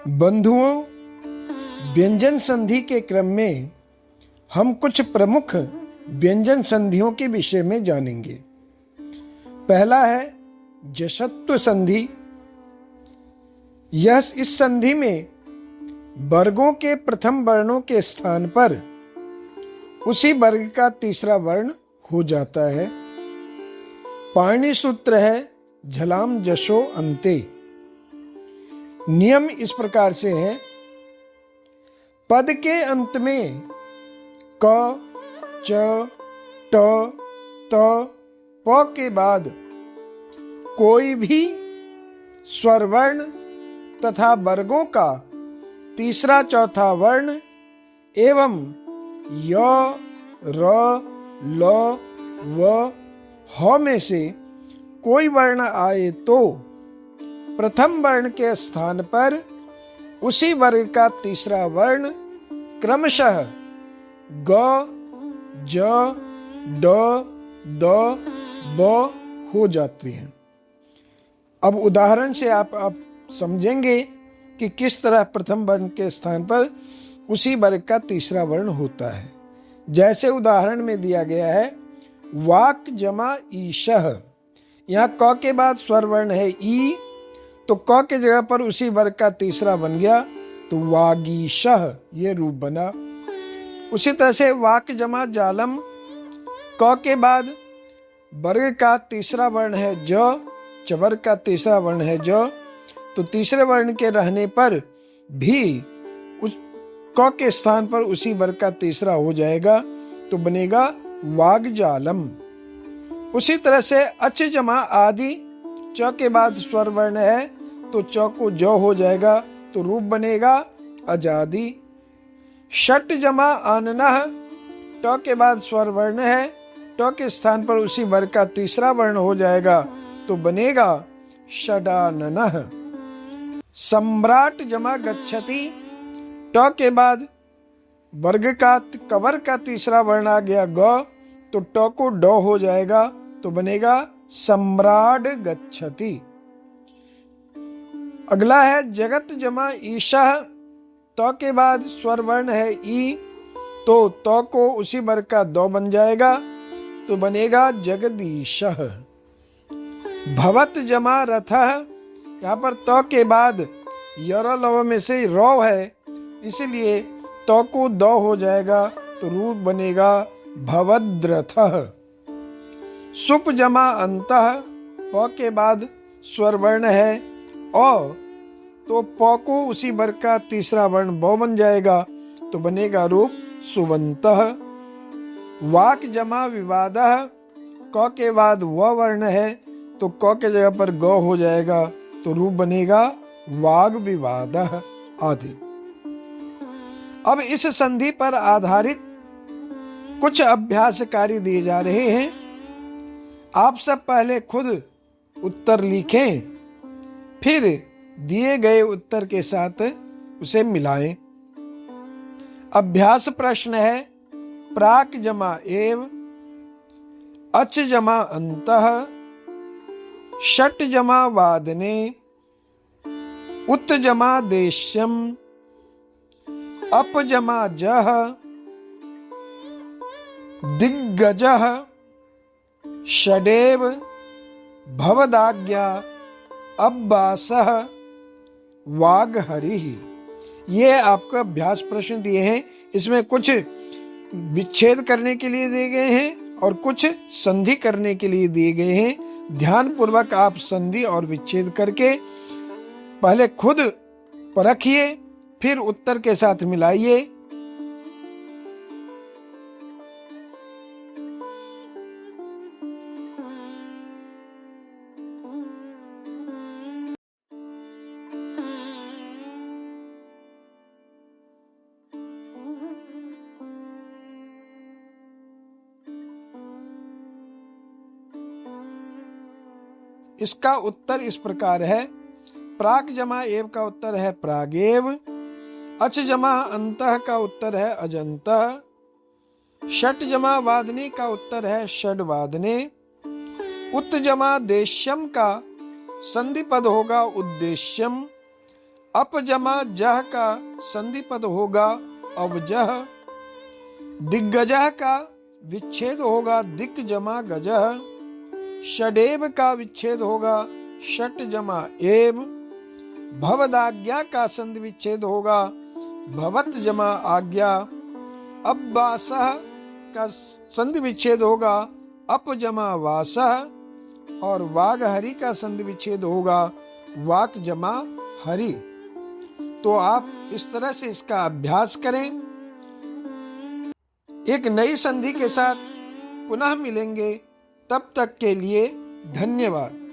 बंधुओं, व्यंजन संधि के क्रम में हम कुछ प्रमुख व्यंजन संधियों के विषय में जानेंगे। पहला है जश्त्व संधि। यह इस संधि में वर्गों के प्रथम वर्णों के स्थान पर उसी वर्ग का तीसरा वर्ण हो जाता है। पाणिनि सूत्र है झलाम जशो अन्ते। नियम इस प्रकार से है, पद के अंत में क, च, ट, त, प के बाद कोई भी स्वरवर्ण तथा वर्गों का तीसरा चौथा वर्ण एवं य, र, ल, व, ह में से कोई वर्ण आए तो प्रथम वर्ण के स्थान पर उसी वर्ग का तीसरा वर्ण क्रमशः ग, ज, ड, द, ब हो जाती हैं। अब उदाहरण से आप समझेंगे कि किस तरह प्रथम वर्ण के स्थान पर उसी वर्ग का तीसरा वर्ण होता है। जैसे उदाहरण में दिया गया है वाक जमा ईशः। यहाँ क के बाद स्वर वर्ण है ई, तो क के जगह पर उसी वर्ग का तीसरा बन गया तो वागीशः ये रूप बना। उसी तरह से वाक जमा जालम, क के बाद वर्ग का तीसरा वर्ण है ज, चवर्ग का तीसरा वर्ण है ज, तो तीसरे वर्ण के रहने पर भी उस क के स्थान पर उसी वर्ग का तीसरा हो जाएगा तो बनेगा वागजालम। उसी तरह से अच जमा आदि, च के बाद स्वर वर्ण है तो च को ज हो जाएगा तो रूप बनेगा अजादि। षट जमा आननः, ट के बाद स्वर वर्ण है, ट के स्थान पर उसी वर्ग का तीसरा वर्ण हो जाएगा तो बनेगा षडाननः। सम्राट जमा गच्छति, ट के बाद वर्ग का कवर का तीसरा वर्ण आ गया ग, तो ट को ड हो जाएगा तो बनेगा सम्राड गच्छति। अगला है जगत जमा ईशः, त के बाद स्वर वर्ण है ई, तो त को उसी वर्ग का द बन जाएगा तो बनेगा जगदीशः। भवत जमा रथः, यहाँ पर त के बाद यर लव में से र है इसलिए त को द हो जाएगा तो रूप बनेगा भवद्रथः। सुप जमा अंतः, प के बाद स्वर वर्ण है अ, तो प को उसी वर्ग का तीसरा वर्ण ब बन जाएगा तो बनेगा रूप सुबंतः। वाक जमा विवादः, क के बाद व वर्ण है तो क के जगह पर ग हो जाएगा तो रूप बनेगा वाग विवादः आदि। अब इस संधि पर आधारित कुछ अभ्यास कार्य दिए जा रहे हैं। आप सब पहले खुद उत्तर लिखें, फिर दिए गए उत्तर के साथ उसे मिलाएं। अभ्यास प्रश्न है प्राक जमा एव, अच जमा अंतः, षट जमा वादने, उत जमा देश्यम, अप जमा जह, दिग्गजः, षडेव, भवदाज्ञा, अब्बासः, वागहरिः। ये आपका अभ्यास प्रश्न दिए हैं। इसमें कुछ विच्छेद करने के लिए दिए गए हैं और कुछ संधि करने के लिए दिए गए हैं। ध्यान पूर्वक आप संधि और विच्छेद करके पहले खुद परखिए, फिर उत्तर के साथ मिलाइए। इसका उत्तर इस प्रकार है। प्राक जमा एव का उत्तर है प्रागेव, अच जमा अंतः का उत्तर है अजंतः, षट जमा वादने का उत्तर है षडवादने, उत जमा देश्यम का संधि पद होगा उद्देश्यम, अप जमा जह का संधि पद होगा अवजह। दिग्गजह का विच्छेद होगा दिक् जमा गजह। षडेव का विच्छेद होगा षट जमा एव। भवदाज्ञा का संधि विच्छेद होगा भवत जमा आज्ञा। अब्बासह का संधि विच्छेद होगा अप जमा वासह। और वागहरि का संधि विच्छेद होगा वाक जमा हरि। तो आप इस तरह से इसका अभ्यास करें। एक नई संधि के साथ पुनः मिलेंगे, तब तक के लिए धन्यवाद।